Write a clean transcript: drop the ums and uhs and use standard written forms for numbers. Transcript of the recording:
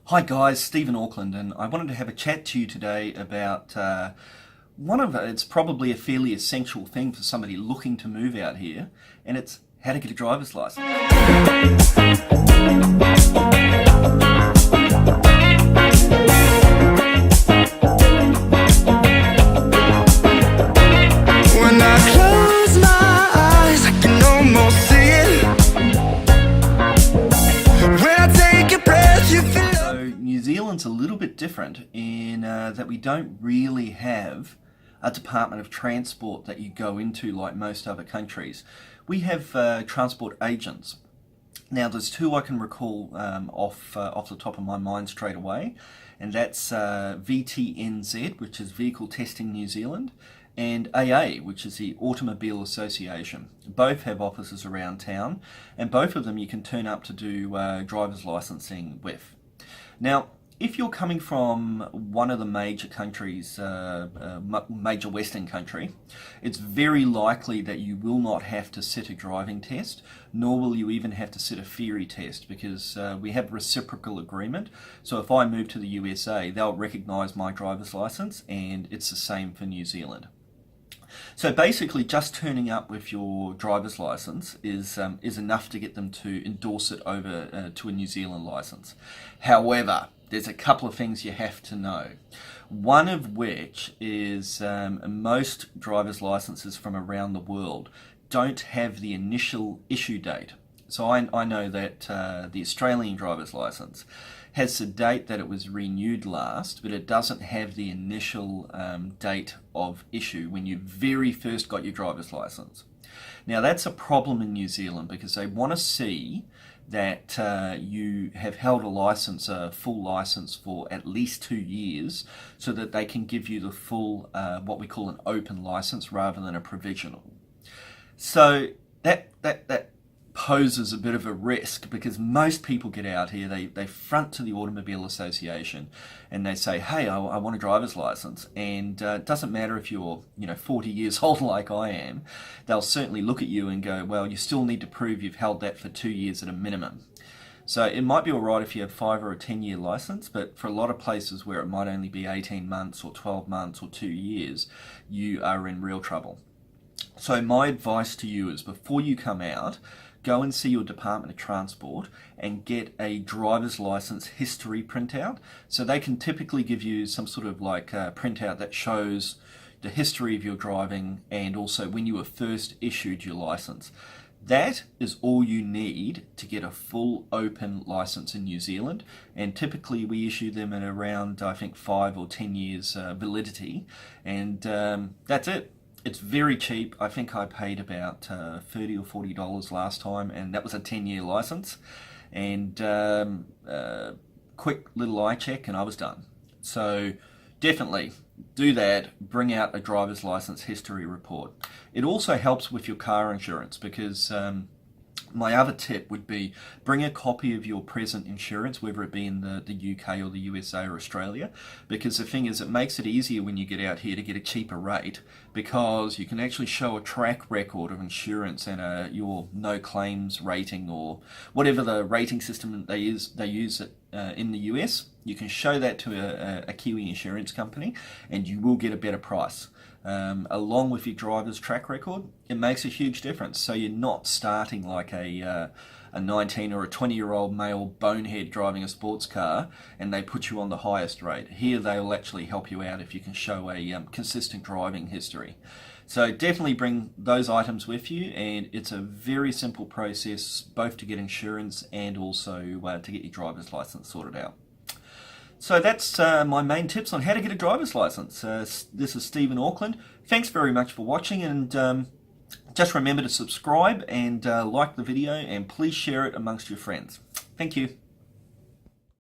Hi guys, Steve in Auckland, and I wanted to have a chat to you today about it's probably a fairly essential thing for somebody looking to move out here, and it's how to get a driver's license. When I close my eyes, I can almost see it. When I take a breath, you feel. So New Zealand's a little bit different in that we don't really have a Department of Transport that you go into like most other countries. We have transport agents. Now there's two I can recall off the top of my mind straight away, and that's VTNZ, which is Vehicle Testing New Zealand, and AA, which is the Automobile Association. Both have offices around town, and both of them you can turn up to do driver's licensing with. Now, if you're coming from one of the major countries, major Western country, it's very likely that you will not have to sit a driving test, nor will you even have to sit a theory test, because we have reciprocal agreement. So if I move to the USA, they'll recognise my driver's license, and it's the same for New Zealand. So basically, just turning up with your driver's license is enough to get them to endorse it over to a New Zealand license. However, there's a couple of things you have to know. One of which is most driver's licenses from around the world don't have the initial issue date. So I know that the Australian driver's license has the date that it was renewed last, but it doesn't have the initial date of issue when you very first got your driver's license. Now that's a problem in New Zealand because they want to see that you have held a license, a full license for at least 2 years, so that they can give you the full, what we call an open license rather than a provisional. So that poses a bit of a risk because most people get out here, they front to the Automobile Association and they say, hey, I want a driver's license, and it doesn't matter if you're 40 years old like I am, they'll certainly look at you and go, well, you still need to prove you've held that for 2 years at a minimum. So it might be alright if you have 5 or a 10-year license, but for a lot of places where it might only be 18 months or 12 months or 2 years, you are in real trouble. So my advice to you is before you come out, go and see your Department of Transport and get a driver's license history printout. So they can typically give you some sort of like printout that shows the history of your driving and also when you were first issued your license. That is all you need to get a full open license in New Zealand, and typically we issue them at around, I think, 5 or 10 years validity, and that's it. It's very cheap. I think I paid about $30 or $40 last time, and that was a 10-year license. And quick little eye check, and I was done. So definitely do that. Bring out a driver's license history report. It also helps with your car insurance because my other tip would be bring a copy of your present insurance, whether it be in the UK or the USA or Australia, because the thing is it makes it easier when you get out here to get a cheaper rate because you can actually show a track record of insurance and your no claims rating or whatever the rating system they use in the US. You can show that to a Kiwi insurance company and you will get a better price. Along with your driver's track record, it makes a huge difference. So you're not starting like a 19 or a 20-year-old male bonehead driving a sports car and they put you on the highest rate. Here they'll actually help you out if you can show a consistent driving history. So definitely bring those items with you, and it's a very simple process both to get insurance and also to get your driver's license sorted out. So that's my main tips on how to get a driver's license. This is Steve in Auckland. Thanks very much for watching, and just remember to subscribe and like the video, and please share it amongst your friends. Thank you.